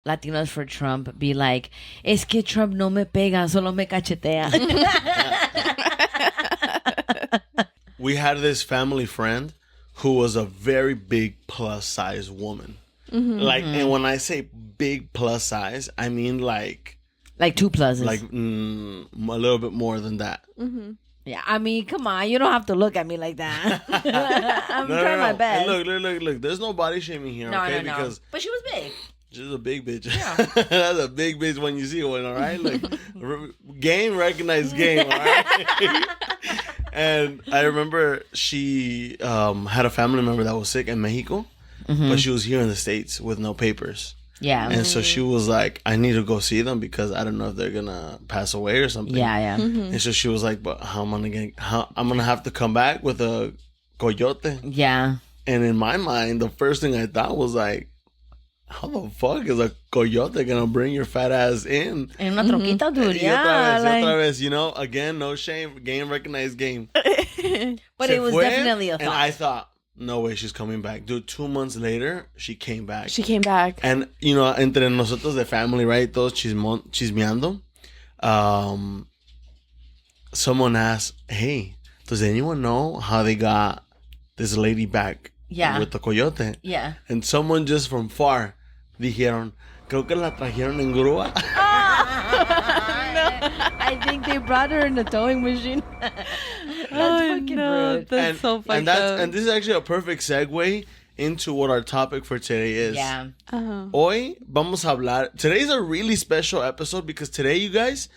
Latinos for Trump be like, es que Trump no me pega, solo me cachetea. We had this family friend who was a very big plus size woman. Like, and when I say big plus size, I mean like 2 pluses. Like a little bit more than that. Yeah, I mean, come on. You don't have to look at me like that. I'm trying my best. And look. There's no body shaming here, okay? No. Because but she was big. she's a big bitch. Yeah. That's a big bitch when you see one, all right? Like, game, recognized game, all right? And I remember she had a family member that was sick in Mexico, but she was here in the States with no papers. Yeah. And so she was like, I need to go see them because I don't know if they're going to pass away or something. Yeah. And so she was like, but I'm going to have to come back with a coyote. Yeah. And in my mind, the first thing I thought was like, how the fuck is a coyote going to bring your fat ass in? En una troquita, dude. Otra vez, you know, again, no shame, game, recognized game. But it was definitely a thought. And I thought, no way she's coming back. Dude, 2 months later, she came back. And, you know, entre nosotros de family, right? Todos chismeando. Someone asked, hey, does anyone know how they got this lady back with the coyote? Yeah. And someone just from far dijeron, creo que la trajeron en grúa. I think they brought her in a towing machine. That's fucking rude. That's so fucked And this is actually a perfect segue into what our topic for today is. Yeah. Hoy vamos a hablar. Today's a really special episode because today, you guys,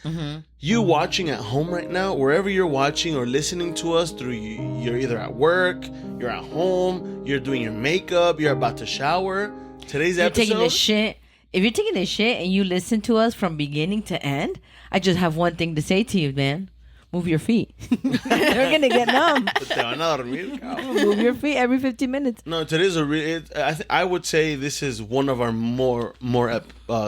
you watching at home right now, wherever you're watching or listening to us through, you're either at work, you're at home, you're doing your makeup, you're about to shower. Today's episode. Taking this shit. If you're taking this shit and you listen to us from beginning to end, I just have one thing to say to you, man. Move your feet. They're going to get numb. Te van a dormir, cabrón. Move your feet every 15 minutes. No, today's a really... I would say this is one of our more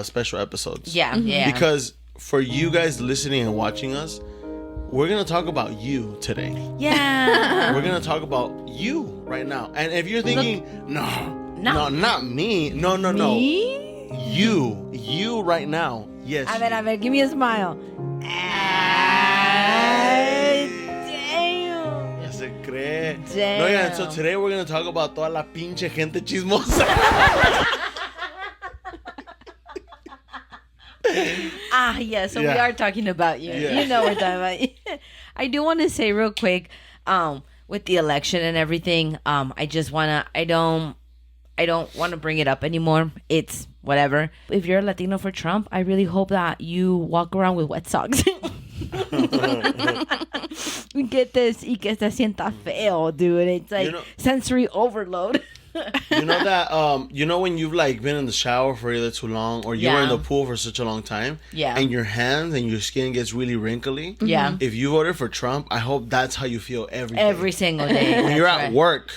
special episodes. Yeah. Because for you guys listening and watching us, we're going to talk about you today. Yeah. We're going to talk about you right now. And if you're thinking, no, not me. No. Me? You right now. Yes. A ver, give me a smile. Damn. Ya se cree. Damn. No, yeah, so today we're going to talk about toda la pinche gente chismosa. Yeah, so we are talking about you. Yeah. You know we're talking about you. I do want to say real quick, with the election and everything, I don't want to bring it up anymore. It's whatever. If you're a Latino for Trump, I really hope that you walk around with wet socks. Get this y que se sienta feo, dude. It's like sensory overload. You know that when you've like been in the shower for either too long or you were in the pool for such a long time, and your hands and your skin gets really wrinkly. Yeah. If you voted for Trump, I hope that's how you feel every single day. When you're at work,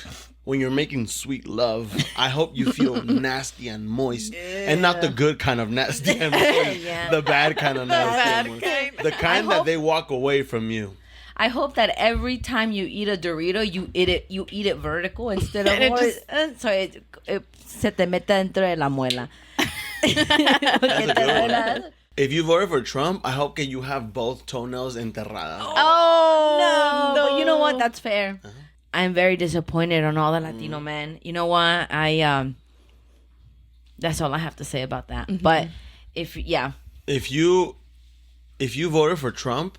when you're making sweet love, I hope you feel nasty and moist, and not the good kind of nasty and moist, the bad kind of nasty, and moist. The kind that they walk away from you. I hope that every time you eat a Dorito, you eat it vertical instead of so it se te mete dentro de la muela. If you voted for Trump, I hope that you have both toenails enterradas. Oh no! But you know what? That's fair. I'm very disappointed on all the Latino men. You know what? That's all I have to say about that. But if you voted for Trump,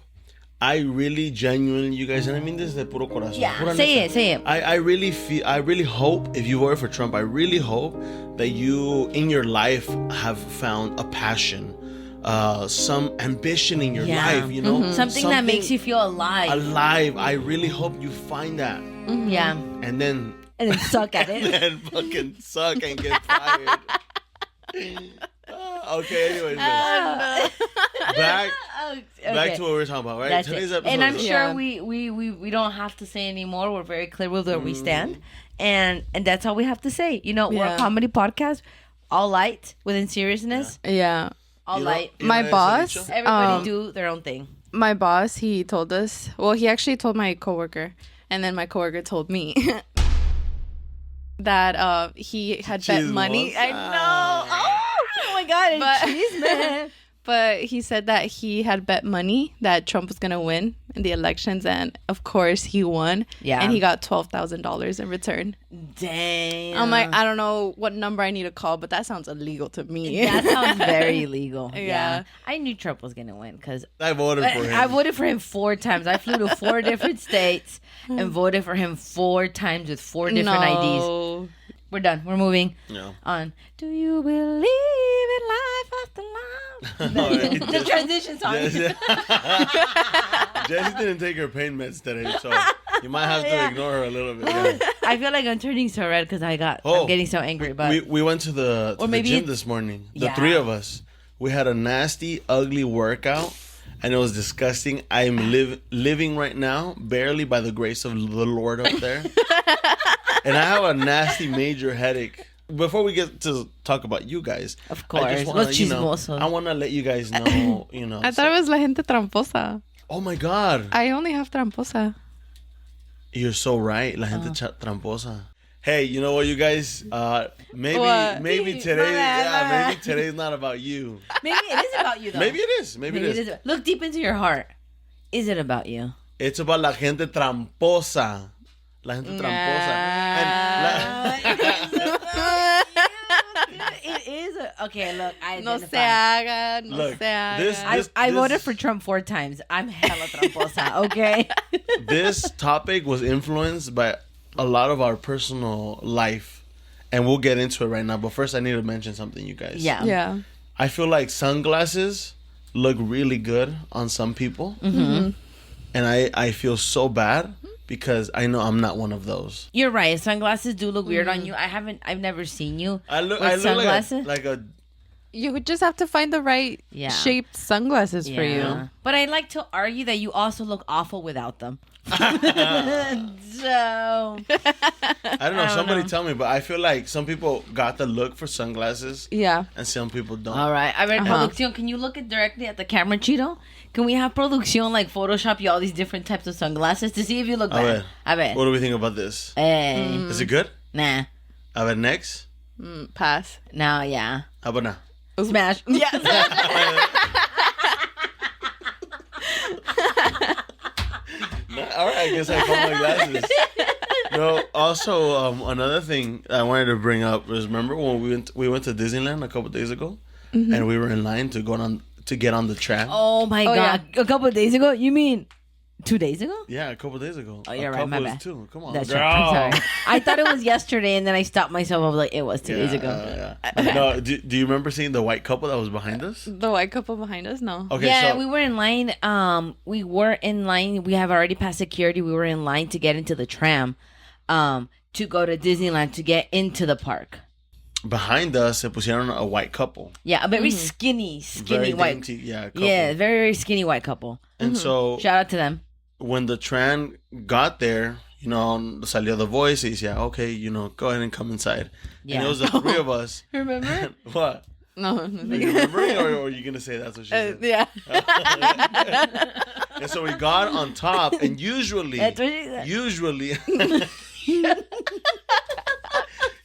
I really genuinely, you guys, and I mean this de puro corazón. Yeah, say it. I really hope, if you voted for Trump, I really hope that you, in your life, have found a passion, some ambition in your life, you know? Something that makes you feel alive. I really hope you find that. Yeah. And then suck at it. And fucking suck and get fired. Okay, anyways. Back to what we were talking about, right? That's Today's it. episode. And I'm sure we don't have to say anymore. We're very clear with where we stand. And that's all we have to say. You know, we're a comedy podcast, all light, within seriousness. Yeah. All light. My boss. Everybody do their own thing. My boss, he told us, well, he actually told my coworker, and then my coworker told me that he had bet money. I know. Oh my God, But- cheese man. But he said that he had bet money that Trump was going to win in the elections. And of course, he won. Yeah. And he got $12,000 in return. Damn. I'm like, I don't know what number I need to call, but that sounds illegal to me. That sounds very illegal. Yeah. Yeah. I knew Trump was gonna win because I voted for him. I voted for him 4 times. I flew to 4 different states and voted for him 4 times with 4 different IDs. No. We're done. We're moving Yeah. on. Do you believe in life after life? The transition song. Jessie didn't take her pain meds today, so you might have to Yeah. ignore her a little bit. Yeah. I feel like I'm turning so red because I'm getting so angry. But we went to the maybe gym it's- this morning. The Yeah. 3 of us. We had a nasty, ugly workout, and it was disgusting. I'm living right now barely by the grace of the Lord up there, and I have a nasty, major headache. Before we get to talk about you guys, Of course. I just wanna, Los chismosos. I want to let you guys know, I thought it was la gente tramposa. Oh my God, I only have tramposa. you're so right. La gente tramposa. Hey, you know what, you guys? Maybe What? today, My maybe today's not about you. maybe it is about you though. Maybe it is. Maybe it is. Look deep into your heart. Is it about you? It's about la gente tramposa. La gente tramposa. It is. Okay, look. I No se identify. haga, no Look, se haga. this- I voted for Trump 4 times. I'm hella tramposa, okay? This topic was influenced by a lot of our personal life, and we'll get into it right now. But first, I need to mention something, you guys. Yeah. Yeah. I feel like sunglasses look really good on some people, and I feel so bad because I know I'm not one of those. You're right. Sunglasses do look weird on you. I've never seen you I look with sunglasses. like a You would just have to find the right Yeah. shaped sunglasses for you. But I like to argue that you also look awful without them. So I don't know. Somebody know. tell me, but I feel like some people got the look for sunglasses, Yeah. and some people don't. all right. I read Uh-huh. Producción. Can you look it directly at the camera, Cheeto? Can we have Producción like Photoshop you all these different types of sunglasses to see if you look bad? A ver. What do we think about this? Hey. Is it good? Nah. A ver, next. Pass. No, yeah. How about now? Smash. Yeah. All right, I guess I found my glasses. No, also another thing I wanted to bring up was, remember when we went to Disneyland a couple days ago, and we were in line to get on the tram. Oh my Oh, God. A couple of days ago? You mean 2 days ago? Yeah, a couple days ago. Oh, you're a right. My couple is bad. 2. Come on, That's girl. right. I'm sorry. I thought it was yesterday, and then I stopped myself. I was like, it was 2 days ago. Yeah. No, do you remember seeing the white couple that was behind us? The white couple behind us? No. Okay, Yeah, so we were in line. We have already passed security. We were in line to get into the tram, to go to Disneyland to get into the park. behind us, se pusieron a white couple. Yeah, a very skinny Very white. dainty, yeah, couple. Yeah, very very skinny white couple. And so Shout out to them. when the tram got there, salió the voice. He said, okay, go ahead and come inside. Yeah. And it was the 3 of us. Remember? What? No. Are you remembering, or are you going to say that's what she said? Yeah. And so we got on top, and usually That's what she said.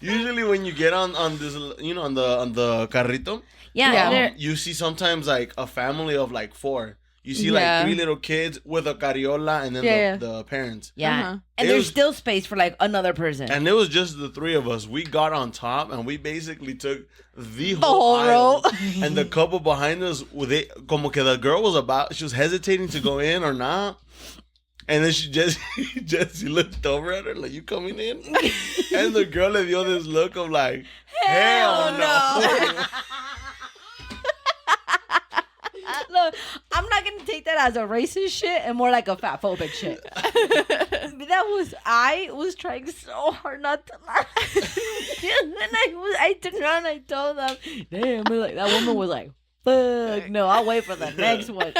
usually when you get on this, on the carrito, Yeah, Yeah. they're- you see sometimes like a family of like 4. You see Yeah. like 3 little kids with a carriola, and then Yeah. the parents. yeah. Uh-huh. And It there's was- still space for like another person. And it was just the 3 of us. We got on top, and we basically took the whole aisle. row. And the couple behind us, como que the girl she was hesitating to go in or not. And then she just looked over at her like, you coming in? And the girl le dio this look of like, hell no. Look, I'm not gonna take that as a racist shit and more like a fat phobic shit. I was trying so hard not to laugh. And then I turned around and I told them, damn, like, that woman was like, fuck, no, I'll wait for the next one.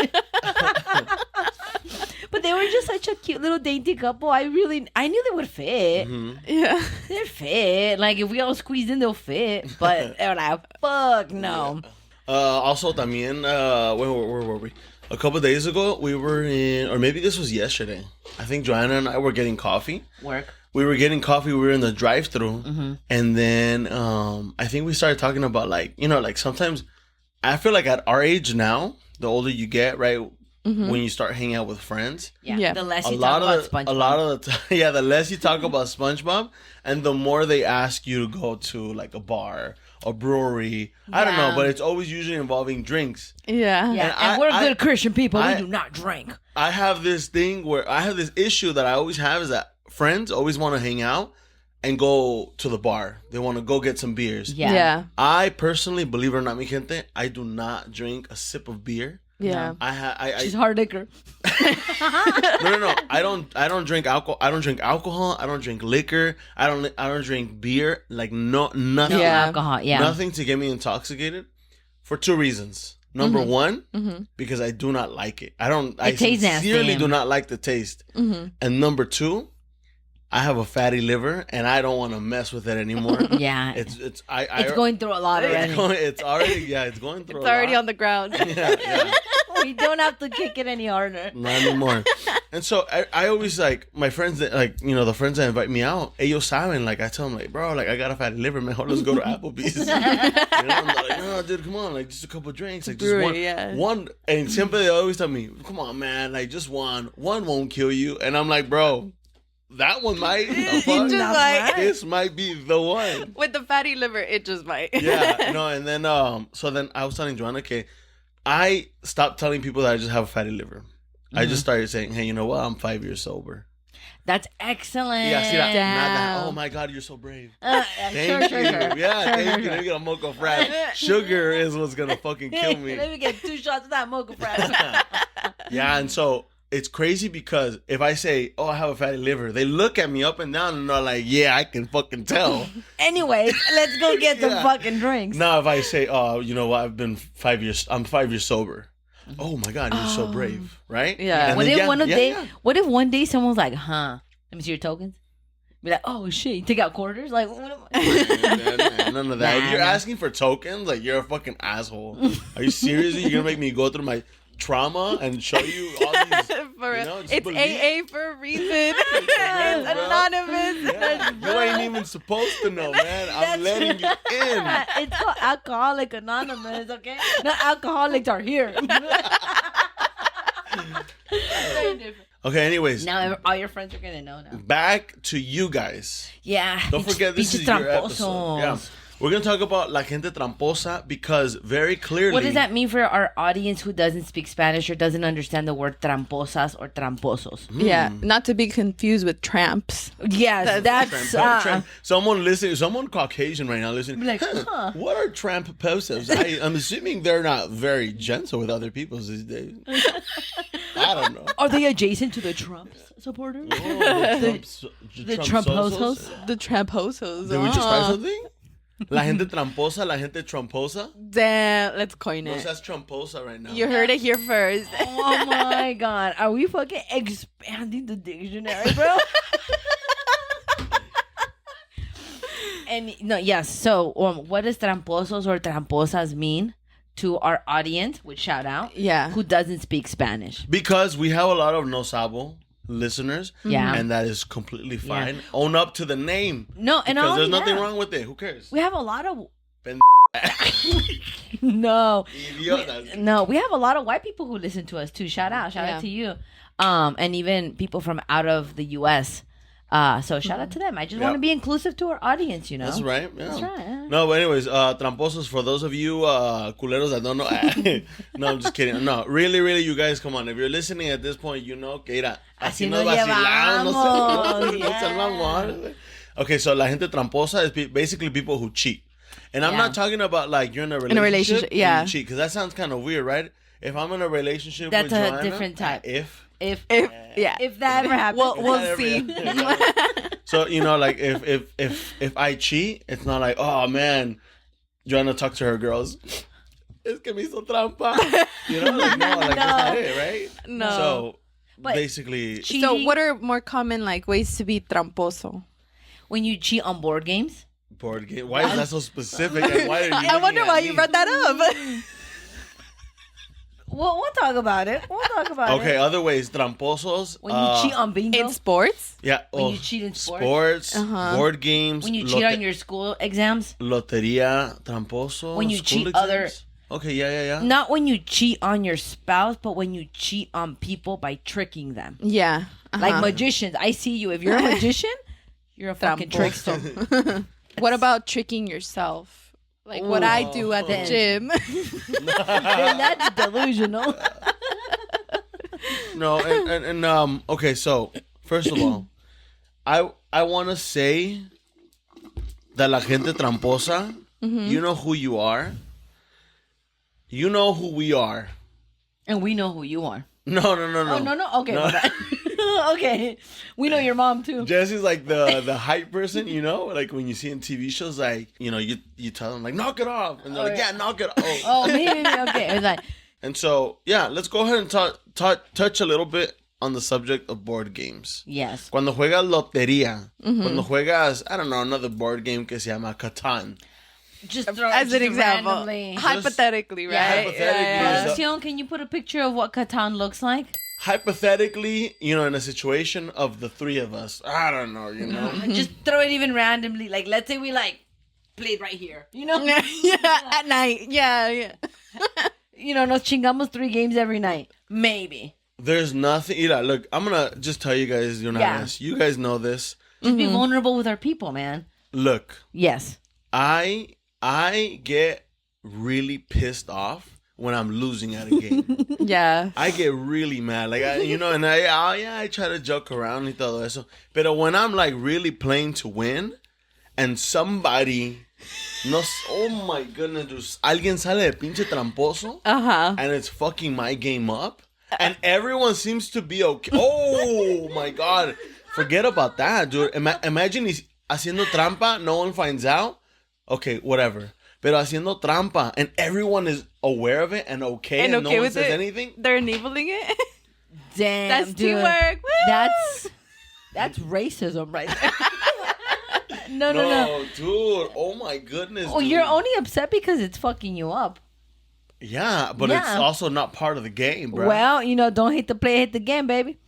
But they were just such a cute little dainty couple. I knew they would fit. Mhm. Yeah. They're fit. Like, if we all squeezed in, they'll fit. But they're like, fuck, no. Also, también, where were we? A couple days ago, we were in, or maybe this was yesterday. I think Joanna and I were getting coffee. Work. We were getting coffee. We were in the drive-thru, and then I think we started talking about like sometimes I feel like at our age now, the older you get, right, when you start hanging out with friends, The less you talk about SpongeBob. a lot of the time, the less you talk about SpongeBob, and the more they ask you to go to like a bar, a brewery. I don't know, but it's always usually involving drinks. Yeah. And we're good Christian people. We do not drink. I have this thing where I have this issue that I always have is that friends always want to hang out and go to the bar. They want to go get some beers. Yeah. I personally, believe it or not, mi gente, I do not drink a sip of beer. Yeah. She's hard liquor. No. I don't drink alcohol. I don't drink alcohol. I don't drink liquor. I don't drink beer. Like nothing. No alcohol. Yeah. Nothing to get me intoxicated for two reasons. Number one, because I do not like it. I sincerely do not like the taste. And number two, I have a fatty liver and I don't want to mess with it anymore. Yeah. It's going through a lot already. It's going through It's already on the ground. Yeah. We don't have to kick it any harder. Not anymore. And so I always like my friends that like, the friends that invite me out, ellos saben, like I tell them like, bro, like I got a fatty liver, man. Let's go to Applebee's. I'm like, no, dude, come on, like just a couple of drinks, like just one. And siempre they always tell me, come on, man, like just one won't kill you. And I'm like, bro, that one might. This might be the one. With the fatty liver, it just might. Yeah, no, and then so then I was telling Joanna, okay, I stopped telling people that I just have a fatty liver. I just started saying, hey, you know what? I'm 5 years sober. That's excellent. Yeah, see that? Not that. Oh my God, you're so brave. Thank you. Yeah, thank you. Let me get a mocha frat. Sugar is what's gonna fucking kill me. Let me get 2 shots of that mocha frat. Yeah, and so it's crazy because if I say, oh, I have a fatty liver, they look at me up and down and they're like, yeah, I can fucking tell. Anyway, let's go get some fucking drinks. Now, if I say, oh, you know what? I'm 5 years sober. Oh my God, you're so brave, right? Yeah. And What then, what if one day someone's like, huh? Let me see your tokens. Be like, oh shit, you take out quarters? Like, what am I? None of that. If you're asking for tokens, like you're a fucking asshole. Are you seriously? You're gonna make me go through my trauma and show you all these. It's AA for a reason. It's anonymous. Yeah. You ain't even supposed to know, man. I'm letting you in. It's called Alcoholic Anonymous, okay? Not alcoholics are here. Okay, anyways. Now all your friends are gonna know now. Back to you guys. Yeah. Don't forget this is your episode. Yeah. We're going to talk about la gente tramposa because very clearly... What does that mean for our audience who doesn't speak Spanish or doesn't understand the word tramposas or tramposos? Yeah, not to be confused with tramps. Yes, that's... Someone Caucasian right now listening. Like, what are tramposos? I'm assuming they're not very gentle with other people these days. I don't know. Are they adjacent to the Trump supporters? Oh, the tramposos? The tramposos. Did we just start something? La gente tramposa, la gente tramposa. Damn, let's coin it. No, that's tramposa right now. You heard it here first. Oh my God. Are we fucking expanding the dictionary, bro? And no, yes. So, what does tramposos or tramposas mean to our audience? Which shout out, yeah, who doesn't speak Spanish? Because we have a lot of no sabo listeners, and that is completely fine. Own up to the name. No, and because there's nothing wrong with it. Who cares? We have a lot of no, we have a lot of white people who listen to us too. Shout out to you, and even people from out of the U.S. So shout out to them. I just want to be inclusive to our audience, you know. That's right. Yeah. That's right. Yeah. No, but anyways, tramposos, for those of you culeros that don't know. No, I'm just kidding. No, really, you guys, come on. If you're listening at this point, you know que así nos vacilamos. Okay, so la gente tramposa is basically people who cheat. And I'm not talking about like you're in a relationship and you cheat, because that sounds kind of weird, right? If I'm in a relationship with Joanna, that's a different type. If that ever happens, we'll see. So like if I cheat, it's not like, oh man, Joanna talked to her girls. Es que me hizo trampa. No, like that's not it, right? No. So but basically, cheating, so what are more common like ways to be tramposo? When you cheat on board games. Board game. Why is that so specific? And why are you? I wonder why you brought that up. Well, we'll talk about it. Okay, other ways, tramposos. When you cheat on bingo. In sports? Yeah. When you cheat in sports. Board games. When you cheat on your school exams. Loteria, tramposos. When you cheat other Okay, yeah. Not when you cheat on your spouse, but when you cheat on people by tricking them. Yeah. Like magicians. I see you. If you're a magician, you're a fucking trickster. What about tricking yourself? Like what I do at the gym. Then that's delusional. No, and okay, so first of all, I want to say that la gente tramposa, you know who you are. You know who we are. And we know who you are. No. Oh, no. Okay. No. Okay. We know your mom, too. Jesse's like the hype person, you know? Like when you see in TV shows, like, you know, you tell them, like, knock it off. And they're like, yeah, knock it off. Oh, maybe. Okay. It's like, And so, yeah, let's go ahead and touch a little bit on the subject of board games. yes. Cuando juegas lotería, cuando juegas, I don't know, another board game que se llama Catan. Just throw As it an example. randomly. Hypothetically, right? hypothetically. Producción, can you put a picture of what Catan looks like? Hypothetically, you know, in a situation of the three of us, I don't know, you know. Just throw it even randomly. Like, let's say we, like, played right here. You know? Yeah, at night. Yeah. You know, nos chingamos 3 games every night. Maybe. There's nothing. Mira, look, I'm going to just tell you guys, you guys know this. Just be vulnerable with our people, man. Look, Yes. I get really pissed off when I'm losing at a game. Yeah. I get really mad. Like, I try to joke around y todo eso. Pero when I'm like really playing to win and somebody, oh my goodness, dude, alguien sale de pinche tramposo and it's fucking my game up and everyone seems to be okay. Oh my God. Forget about that, dude. Imagine he's haciendo trampa, no one finds out. Okay, whatever. Pero haciendo trampa and everyone is aware of it and okay and no one says anything. They're enabling it. Damn, That's dude. teamwork. Woo! That's racism right there. No. Dude. Oh my goodness. Oh, dude. you're only upset because it's fucking you up. Yeah, but it's also not part of the game, bro. Well, you know, don't hate the play, hate the game, baby.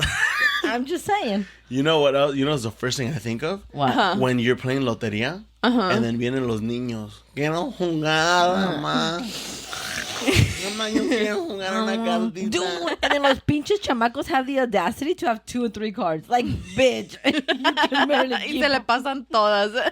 I'm just saying. You know what else? You know what's the first thing I think of? What? When you're playing lotería and then vienen los niños. Quiero jugar, mamá. Mamá, yo quiero jugar una cartita. Dude, and then los pinches chamacos have the audacity to have 2 or 3 cards. Like, bitch. You can barely Y keep se le pasan todas.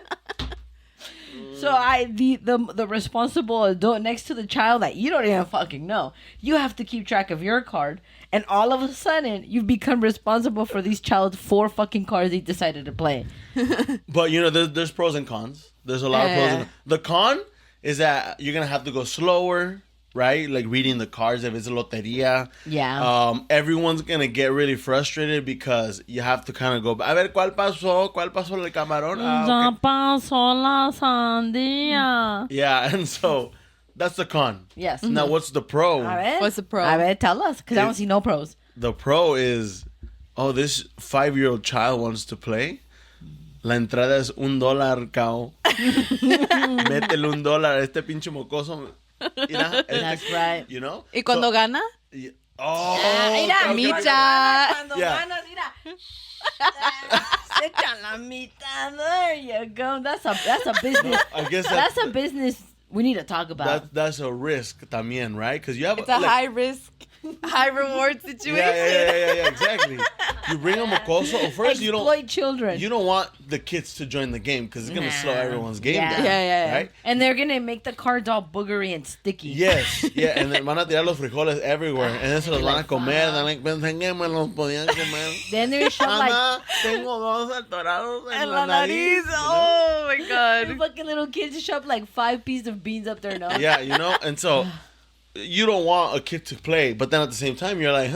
So the responsible adult next to the child that you don't even fucking know. You have to keep track of your card, and all of a sudden you've become responsible for these child's 4 fucking cards they decided to play. But you know, there's pros and cons. There's a lot of pros and cons. The con is that you're gonna have to go slower, right? Like reading the cards if it's a lotería. Yeah. Everyone's gonna get really frustrated because you have to kind of go, a ver, ¿cuál pasó? ¿Cuál pasó el camarón? Ya pasó la sandía. Yeah, and so that's the con. Yes. Now, what's the pro? A ver. What's the pro? A ver, tell us, because I don't see no pros. The pro is, this 5-year-old child wants to play. La entrada es $1, cao. Métele $1 a este pinche mocoso. Mira, That's right. You know? ¿Y cuando gana? Oh, Mira, okay. Micha. Cuando Yeah. ganas, mira. Se echa la mitad. There you go. That's a business. I guess That's a business we need to talk about. that's a risk también, right? Because you have It's a high risk, high reward situation. Yeah, exactly. You bring a mocoso. First, Exploit children. you don't want the kids to join the game because it's gonna slow everyone's game Yeah. down. Yeah. Right? And they're gonna make the cards all boogery and sticky. Yes, yeah, and then van a tirar los frijoles everywhere, and then se los van a comer. They're like, pensé que me los podían comer. Then they're shot like Mamá, tengo 2 atorados en En la la nariz. nariz. Oh my God. fucking little kids shove like 5 pieces of beans up their nose. Yeah, you know, and so you don't want a kid to play, but then at the same time, you're like,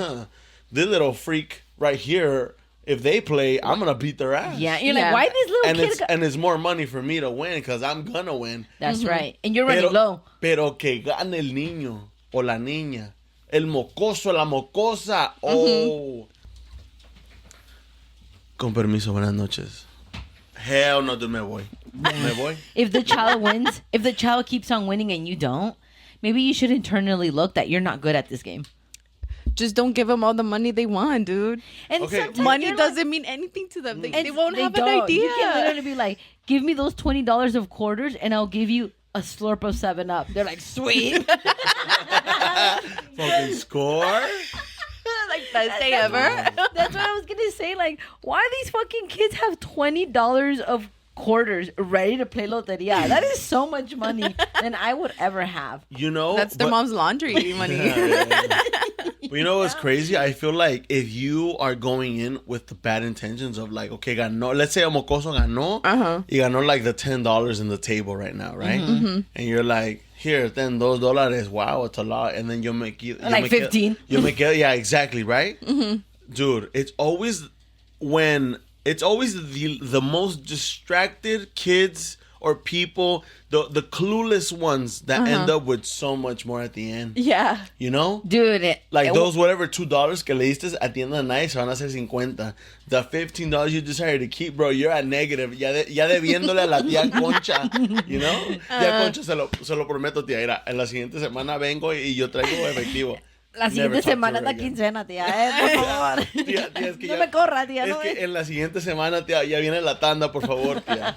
this little freak right here, if they play, I'm gonna beat their ass. Yeah, you're Yeah. like, why this little And kid? and it's more money for me to win because I'm gonna win. That's right. And you're running low. Pero que gane el niño o la niña, el mocoso, la mocosa. Oh. Con permiso, buenas noches. Hell no, dude, me voy. Me voy. If the child wins, if the child keeps on winning and you don't, maybe you should internally look that you're not good at this game. Just don't give them all the money they want, dude. And Okay. sometimes Money you're doesn't mean anything to them. like, They won't have an don't. idea. You can literally be like, give me those $20 of quarters and I'll give you a slurp of 7-Up. They're like, sweet. Fucking score. Like best day ever. That's what I was gonna say. Like, why these fucking kids have $20 of quarters ready to play loteria? That is so much money than I would ever have. You know, That's their mom's laundry money. But you know what's crazy? I feel like if you are going in with the bad intentions of like, okay, ganó, let's say a mocoso ganó, y ganó like the $10 in the table right now, right? And you're like, here, then $2. Wow, it's a lot. And then you make it Like 15. You make it, yeah, exactly, right? Dude, it's always the most distracted kids or people, the clueless ones that end up with so much more at the end. Yeah. You know? Dude. Like those whatever $2 que le diste at the end of the night se van a hacer 50. The $15 you decided to keep, bro, you're at negative. Ya debiéndole a la tía Concha. You know? Tía Concha, se lo prometo, tía. Mira, en la siguiente semana vengo y yo traigo efectivo. La siguiente semana es la quincena, tía. Por favor. Tía, es que no ya, me corra, tía. Es que en la siguiente semana, tía, ya viene la tanda, por favor, tía.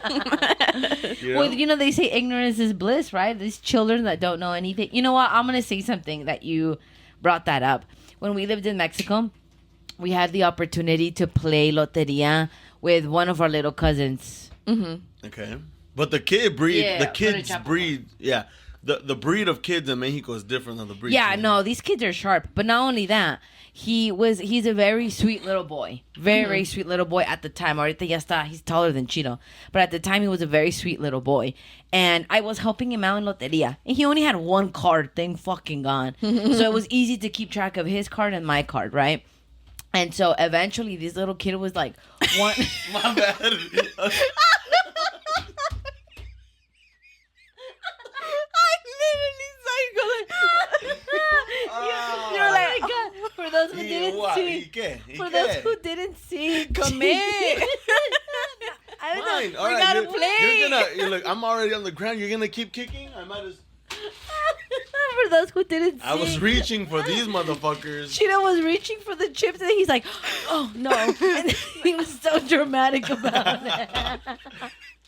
You know? Well, you know, they say ignorance is bliss, right? These children that don't know anything. You know what? I'm going to say something that you brought that up. When we lived in Mexico, we had the opportunity to play loteria with one of our little cousins. Okay. But the kids breed, Yeah. The breed of kids in Mexico is different than the breed. Yeah, no, these kids are sharp. But not only that, he's a very sweet little boy. Very sweet little boy at the time. Ahorita ya está, he's taller than Chino. But at the time, he was a very sweet little boy. And I was helping him out in loteria. And he only had one card, thing fucking gone. So it was easy to keep track of his card and my card, right? And so eventually, this little kid was like, one... My bad. You're like, for those who didn't see, those who didn't see, Come in. Fine. All We right, gotta play. You're like, I'm already on the ground. You're gonna keep kicking. I might as. For those who didn't see, I was reaching for these motherfuckers. Chino was reaching for the chips, and he's like, "Oh no!" And he was so dramatic about it.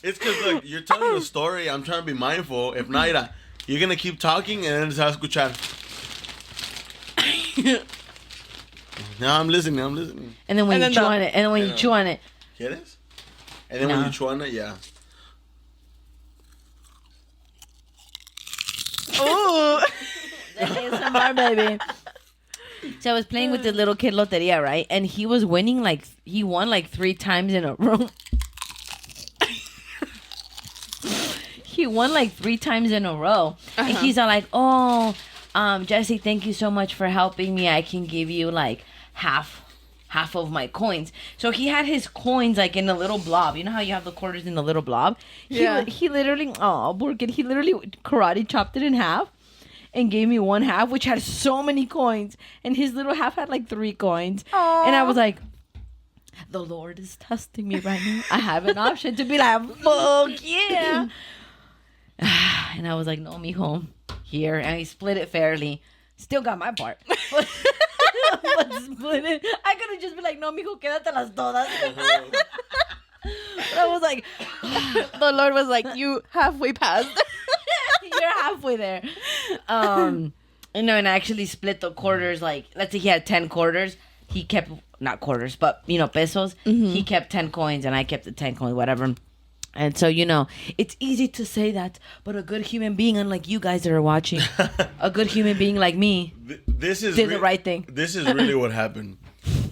It's because look, you're telling the story. I'm trying to be mindful. If not, you're gonna keep talking, and then se va a escuchar. No, I'm listening. And then when And you then chew on it, and then when you chew on it, ¿Quieres? And then when No. you chew on it, yeah. Ooh. ASMR, baby. So I was playing with the little kid loteria, right? And he was winning he won 3 times in a row. He won 3 times in a row. And he's all like, "Oh, Jesse, thank you so much for helping me. I can give you half of my coins." So he had his coins in a little blob. You know how you have the quarters in the little blob? Yeah. He literally, he literally karate chopped it in half and gave me one half, which had so many coins. And his little half had 3 coins. Aww. And I was like, the Lord is testing me right now. I have an option to be like, fuck yeah. And I was like, no, mijo, here. And he split it fairly. Still got my part. But split it. I could have just been like, no, mijo, quédatelas todas. But I was like, The Lord was like, you halfway passed. you're halfway there. And I actually split the quarters. Let's say he had 10 quarters. He kept, not quarters, but, pesos. He kept 10 coins and I kept the 10 coins, whatever. And so, it's easy to say that, but a good human being, unlike you guys that are watching, a good human being like me, This is did the right thing. This is really what happened.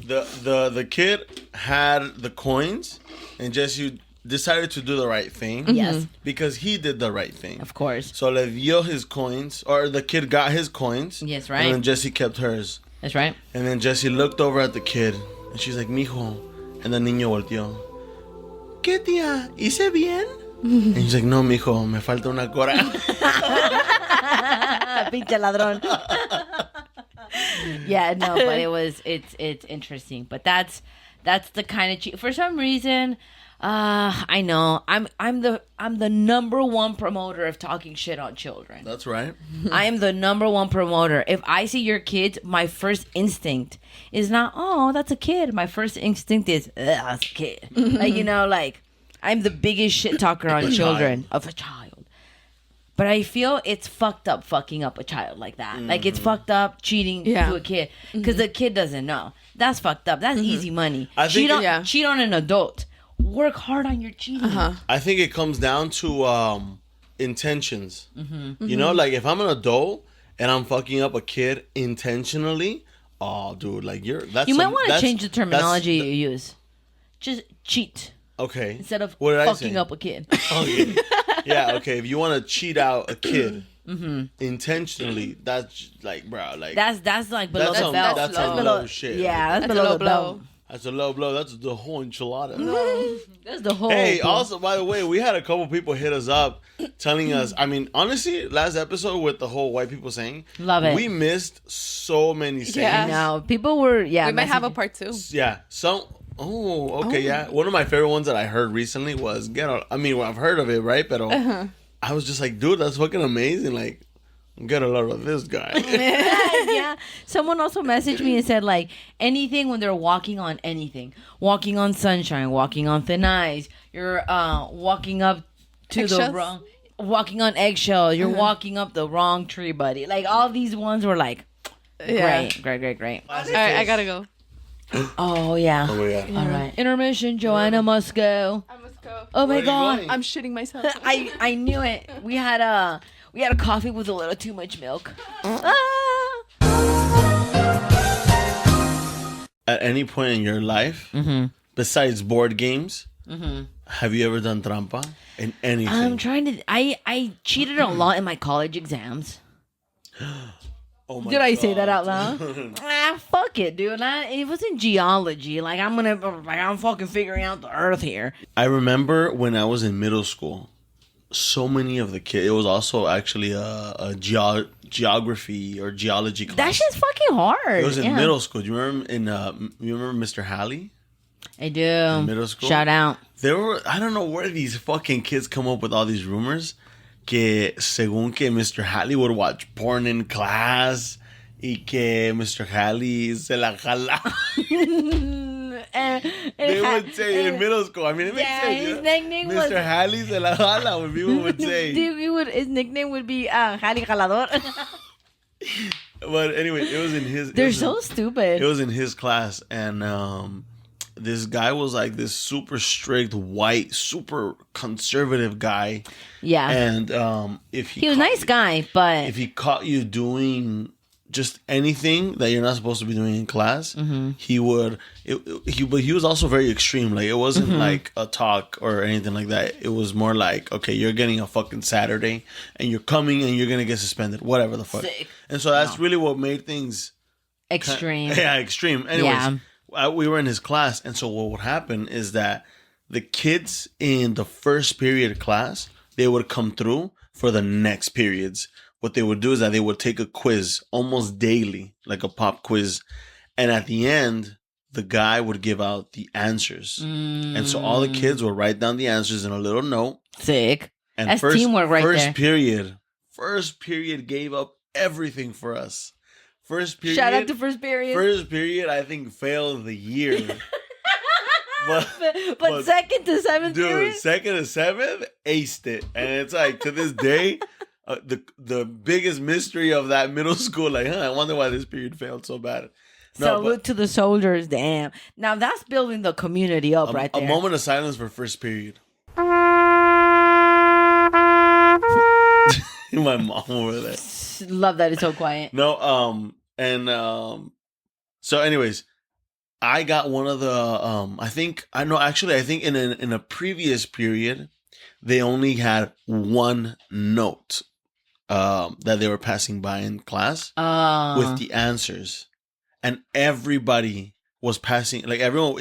The kid had the coins, and Jesse decided to do the right thing. Yes. Because he did the right thing. Of course. So le dio his coins, or the kid got his coins. Yes, right. And then Jesse kept hers. That's right. And then Jesse looked over at the kid, and she's like, mijo. And the niño volteó. ¿Qué, tía? ¿Hice bien? And he's like, no, mijo, me falta una cora. Pinche ladrón. Yeah, no, but it's interesting. But that's the kind of for some reason, I know I'm the number one promoter of talking shit on children. That's right. I am the number one promoter. If I see your kids, my first instinct is not, oh, that's a kid. My first instinct is, that's a kid. I'm the biggest shit talker on children of a child. But I feel it's fucked up fucking up a child like that. Like, it's fucked up cheating to a kid because the kid doesn't know. That's fucked up. That's easy money. I think cheat on an adult. Work hard on your cheating. I think it comes down to intentions. You know, like if I'm an adult and I'm fucking up a kid intentionally, oh, dude, like you might want to change the terminology you use. Just cheat. Okay. Instead of fucking up a kid. Okay. Yeah, okay. If you want to cheat out a kid intentionally, that's like, bro, like that's like below the belt. That's a low shit. Yeah, that's below the belt. That's a low blow. That's the whole enchilada. That's the whole. Hey, also, by the way, we had a couple people hit us up telling us. I mean, honestly, last episode with the whole white people saying, love it. We missed so many sayings. Yeah. No, people were We might have a part 2. Yeah. Some. Oh, okay, yeah. One of my favorite ones that I heard recently was I mean, I've heard of it, right? But I was just like, dude, that's fucking amazing. Like, get a load of this guy. Yeah. Someone also messaged me and said, like, anything when they're walking on anything. Walking on sunshine, walking on thin ice. You're walking up to the wrong... Walking on eggshells. You're walking up the wrong tree, buddy. Like, all these ones were like, great. All right, I gotta go. Oh, yeah. Oh, yeah. All right. Intermission. Joanna must go. I must go. Oh, my Where are you God. going? I'm shitting myself. I knew it. We had a coffee with a little too much milk. At any point in your life, besides board games, have you ever done trampa in anything? I'm trying to. I cheated a lot in my college exams. Oh my Did I say God. that out loud? Fuck it, dude. It wasn't geology. Like, I'm fucking figuring out the earth here. I remember when I was in middle school, so many of the kids. It was also actually a geography or geology class. That shit's fucking hard. It was in middle school. Do you remember you remember Mr. Halley? I do. In middle school. Shout out. There were, I don't know where these fucking kids come up with all these rumors que según que Mr. Halley would watch porn in class y que Mr. Halley se la jala. They would say in middle school. I mean, it makes sense. His nickname was Mr. Halley se la jala, when people would say. His nickname would be Halley Jalador. But anyway, it was in his. They're so stupid. It was in his class, and this guy was like this super strict, white, super conservative guy. Yeah. And if he was a nice guy, but if he caught you doing just anything that you're not supposed to be doing in class, he would. But he was also very extreme. Like, it wasn't like a talk or anything like that. It was more like, okay, you're getting a fucking Saturday, and you're coming, and you're gonna get suspended, whatever the fuck. Sick. And so that's really what made things extreme. Yeah, extreme. Anyways, we were in his class, and so what would happen is that the kids in the first period class, they would come through for the next periods. What they would do is that they would take a quiz almost daily, like a pop quiz. And at the end, the guy would give out the answers. And so all the kids would write down the answers in a little note. Sick. And That's teamwork right there. First period gave up everything for us. First period. Shout out to first period. First period, I think, failed the year. but second to seventh period? Dude, second to seventh, aced it. And it's like, to this day, the biggest mystery of that middle school, like, I wonder why this period failed so bad. Salute to the soldiers, damn. Now that's building the community up right there. A moment of silence for first period. My mom over there. Love that it's so quiet. No, so anyways, I got one of the I think in a previous period they only had one note that they were passing by in class with the answers, and everybody was passing, like everyone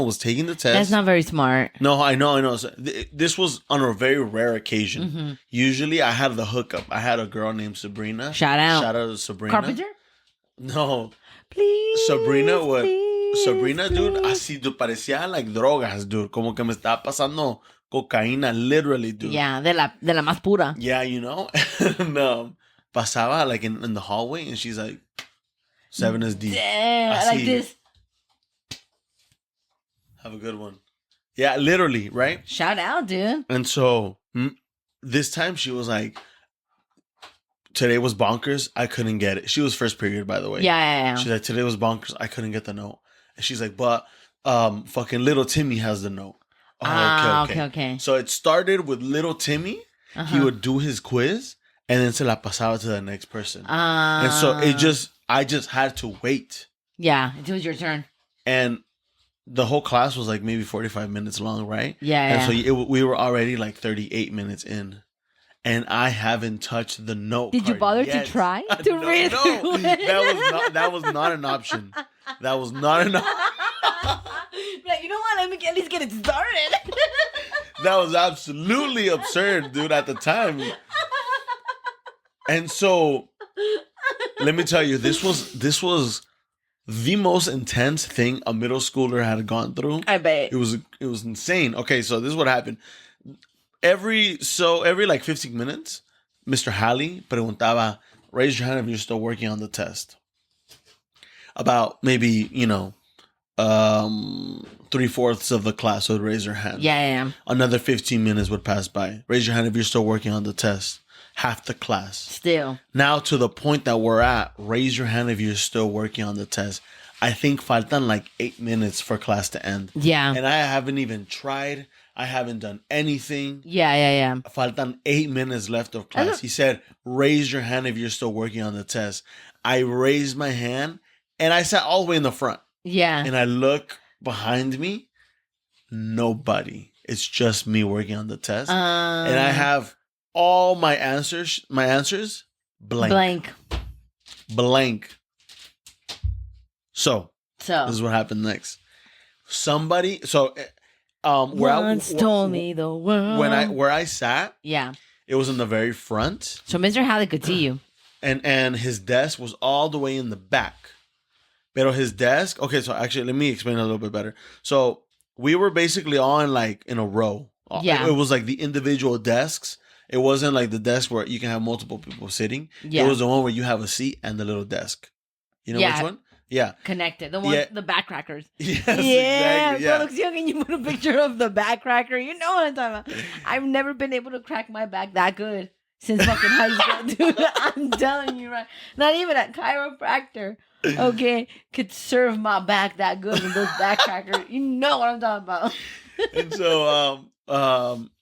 was taking the test. That's not very smart. No, I know. So this was on a very rare occasion. Usually I had the hookup. I had a girl named Sabrina. Shout out to Sabrina. Carpenter? No. Please. Sabrina, dude, así parecía like drogas, dude. Como que me estaba pasando cocaína, literally, dude. Yeah, de la más pura. Yeah, you know? And pasaba like in the hallway, and she's like 7 is deep. Damn, like this. Have a good one. Yeah, literally, right? Shout out, dude. And so this time she was like, today was bonkers. I couldn't get it. She was first period, by the way. Yeah. She's like, today was bonkers. I couldn't get the note. And she's like, but fucking little Timmy has the note. Oh, okay. So it started with little Timmy. He would do his quiz and then se la pasaba to the next person. And so I just had to wait. Yeah, it was your turn. And the whole class was like maybe 45 minutes long, right? Yeah. And so we were already like 38 minutes in. And I haven't touched the note. Did you bother to try to read? No, that was not an option. That was not an option. Like, you know what? Let me at least get it started. That was absolutely absurd, dude, at the time. And so, let me tell you, this was the most intense thing a middle schooler had gone through. I bet. It was insane. Okay, so this is what happened. Every like 15 minutes, Mr. Halley preguntaba, raise your hand if you're still working on the test. About maybe, 3/4 of the class would raise their hand. Yeah. Another 15 minutes would pass by. Raise your hand if you're still working on the test. Half the class. Still. Now to the point that we're at, raise your hand if you're still working on the test. I think faltan like 8 minutes for class to end. Yeah. And I haven't even tried. I haven't done anything. Yeah. Faltan 8 minutes left of class. He said, raise your hand if you're still working on the test. I raised my hand and I sat all the way in the front. Yeah. And I look behind me. Nobody. It's just me working on the test. And I have all my answers blank. So this is what happened next. Somebody Once told me the world. Where I sat, yeah, it was in the very front. So Mr. Halley could see you. And his desk was all the way in the back. Pero his desk, okay, so actually let me explain a little bit better. So we were basically all in a row. Yeah. It was like the individual desks. It wasn't like the desk where you can have multiple people sitting. Yeah. It was the one where you have a seat and the little desk. You know which one? Yeah. Connected. The one, the backcrackers. Yes, exactly. Yeah. Producción, and you put a picture of the backcracker. You know what I'm talking about. I've never been able to crack my back that good since fucking high school, dude. I'm telling you, right? Not even a chiropractor, okay, could serve my back that good with those backcrackers. You know what I'm talking about. And so,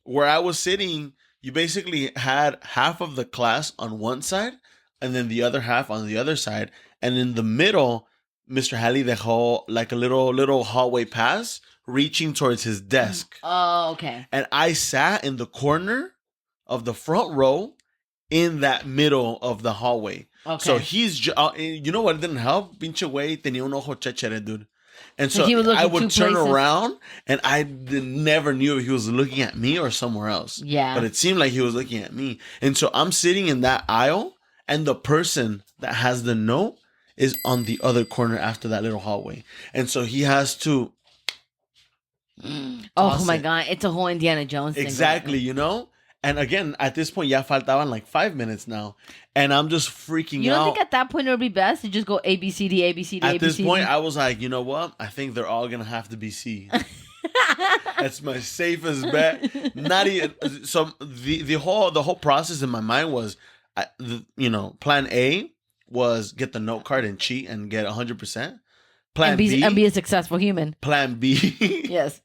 where I was sitting, you basically had half of the class on one side and then the other half on the other side. And in the middle, Mr. Halley dejó like a little hallway pass reaching towards his desk. Oh, okay. And I sat in the corner of the front row in that middle of the hallway. Okay. So he's, you know what didn't help? Pinche güey tenía un ojo chéchere, dude. And so he was looking I would two turn places. around and I never knew if he was looking at me or somewhere else. Yeah. But it seemed like he was looking at me. And so I'm sitting in that aisle and the person that has the note is on the other corner after that little hallway. And so he has to... Oh my God. It's a whole Indiana Jones thing. Exactly, you know? And again, at this point, ya faltaban like 5 minutes now. And I'm just freaking out. You don't think at that point it would be best to just go A, B, C, D, A, B, C, D, A, B, C, D? At this point, I was like, you know what? I think they're all going to have to be C. That's my safest bet. Not even... So the whole process in my mind was, plan A was get the note card and cheat and get 100%. Plan B... And be a successful human. Plan B... Yes.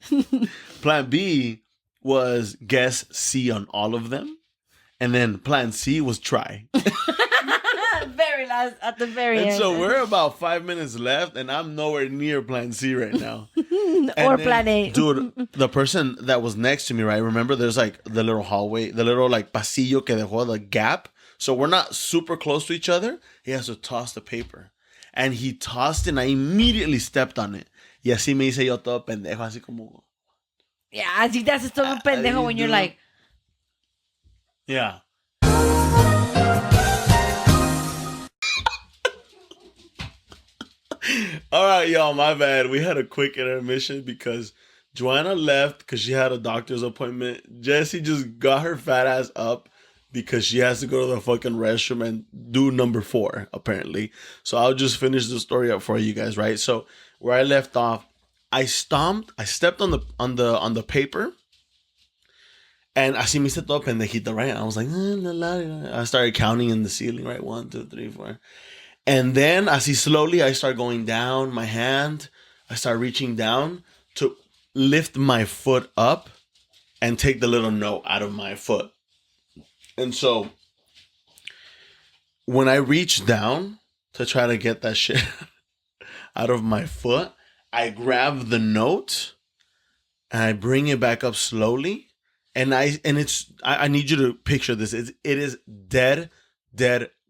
Plan B was guess C on all of them. And then plan C was try. Very last, at the very end. And so we're about 5 minutes left, and I'm nowhere near plan C right now. Or plan A. Dude, the person that was next to me, right? Remember, there's like the little hallway, the little like pasillo que dejó, the gap. So we're not super close to each other. He has to toss the paper. And he tossed it, and I immediately stepped on it. Y así me hice yo todo pendejo, así como... Yeah, así te haces todo un pendejo when you're like... Yeah. All right, y'all, my bad. We had a quick intermission because Joanna left because she had a doctor's appointment. Jessie just got her fat ass up because she has to go to the fucking restroom and do number 4, apparently. So I'll just finish the story up for you guys, right? So where I left off, I stepped on the paper, And así me hice todo pendejito, right? I was like, la, la, la. I started counting in the ceiling, right? 1, 2, 3, 4. And then así slowly, I start going down my hand. I start reaching down to lift my foot up and take the little note out of my foot. And so when I reach down to try to get that shit out of my foot, I grab the note and I bring it back up slowly. And I need you to picture this. It is dead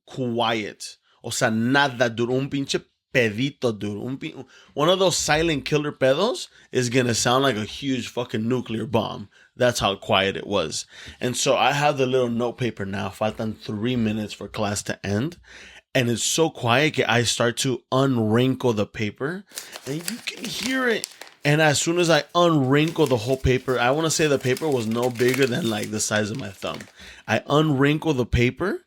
quiet. O sea, nada, dude. Un pinche pedito, dude. One of those silent killer pedos is going to sound like a huge fucking nuclear bomb. That's how quiet it was. And so I have the little note paper now. Faltan 3 minutes for class to end. And it's so quiet that I start to unwrinkle the paper. And you can hear it. And as soon as I unwrinkle the whole paper, I want to say the paper was no bigger than like the size of my thumb. I unwrinkle the paper,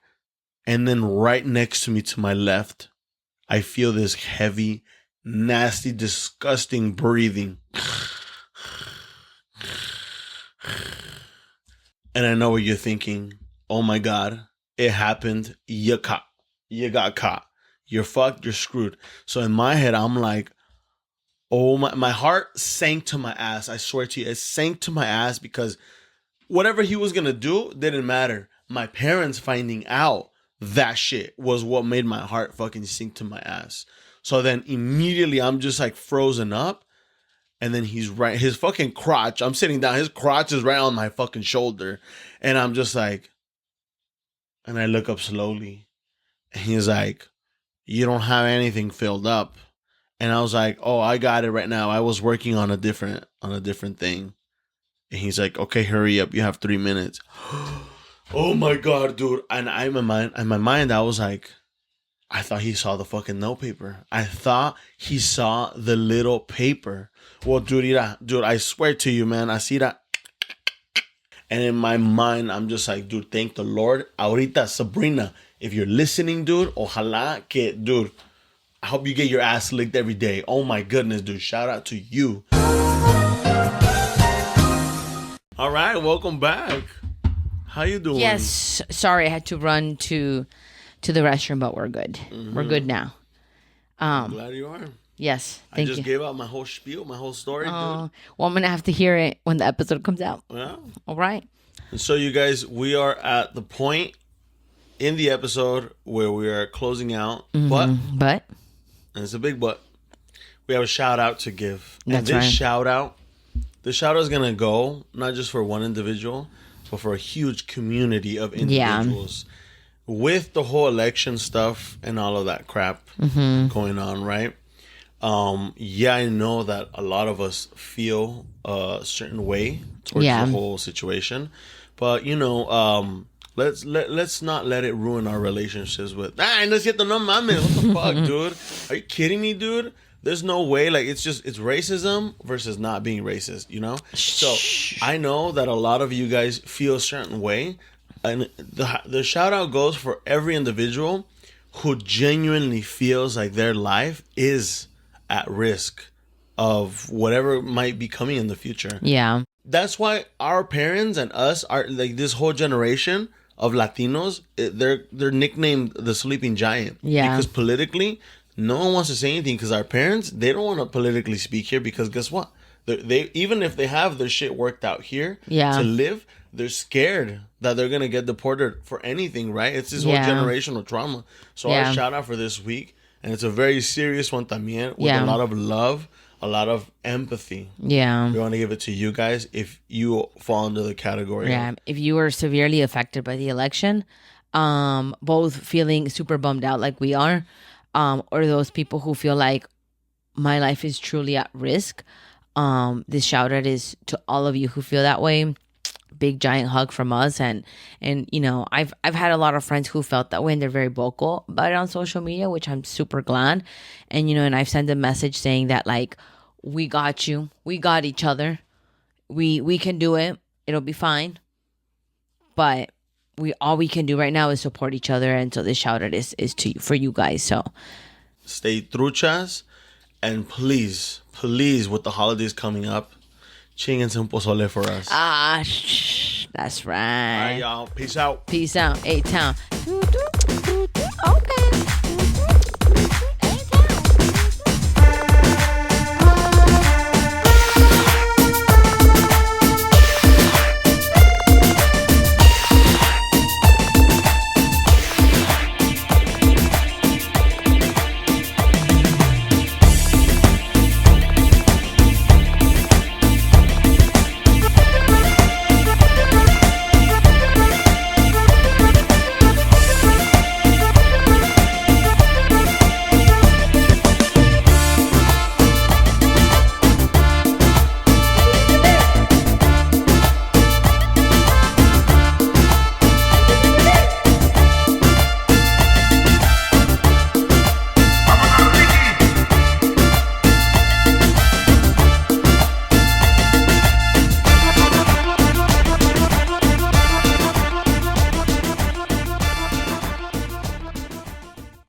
and then right next to me to my left, I feel this heavy, nasty, disgusting breathing. And I know what you're thinking. Oh my God, it happened. You got caught. You're fucked. You're screwed. So in my head, I'm like, oh, my heart sank to my ass. I swear to you, it sank to my ass because whatever he was going to do didn't matter. My parents finding out that shit was what made my heart fucking sink to my ass. So then immediately I'm just like frozen up. And then he's right, his fucking crotch, I'm sitting down, his crotch is right on my fucking shoulder. And I'm just like, and I look up slowly. And he's like, you don't have anything filled up. And I was like, oh, I got it right now. I was working on a different thing. And he's like, okay, hurry up. You have 3 minutes. Oh my God, dude. And in my mind, I was like, I thought he saw the fucking note paper. I thought he saw the little paper. Well, dude, I swear to you, man, I see that. And in my mind, I'm just like, dude, thank the Lord. Ahorita, Sabrina, if you're listening, dude, ojalá que, dude, I hope you get your ass licked every day. Oh my goodness, dude. Shout out to you. All right, welcome back. How you doing? Yes. Sorry, I had to run to the restroom, but we're good. Mm-hmm. We're good now. I'm glad you are. Yes, thank you. I just gave out my whole spiel, my whole story, dude. Well, I'm going to have to hear it when the episode comes out. Yeah. All right. And so, you guys, we are at the point in the episode where we are closing out. Mm-hmm. But... and it's a big but. We have a shout out to give. That's and this right. shout out is going to go not just for one individual, but for a huge community of individuals. Yeah. With the whole election stuff and all of that crap going on, right? Yeah, I know that a lot of us feel a certain way towards the whole situation. But, you know, let's not let it ruin our relationships with no es cierto, no mames, what the fuck, dude? Are you kidding me, dude? There's no way. Like, it's racism versus not being racist, you know? So I know that a lot of you guys feel a certain way, and the shout out goes for every individual who genuinely feels like their life is at risk of whatever might be coming in the future. Yeah. That's why our parents and us are like this whole generation of Latinos, they're nicknamed the sleeping giant. Yeah. Because politically, no one wants to say anything because our parents, they don't want to politically speak here because guess what? They even if they have their shit worked out here to live, they're scared that they're going to get deported for anything, right? It's this whole generational trauma. So our shout out for this week, and it's a very serious one también with a lot of love, a lot of empathy. Yeah. We want to give it to you guys if you fall into the category. Yeah. If you were severely affected by the election, both feeling super bummed out like we are, or those people who feel like my life is truly at risk. This shout out is to all of you who feel that way. Big giant hug from us, and you know, I've had a lot of friends who felt that way, and they're very vocal about it on social media, which I'm super glad. And you know, and I've sent a message saying that like, we got you, we got each other, we can do it, it'll be fine. But all we can do right now is support each other, and so this shout out is to you, for you guys. So stay truchas, and please with the holidays coming up, chinguense un pozole for us. All right, right. y'all. Peace out. Peace out. A-Town.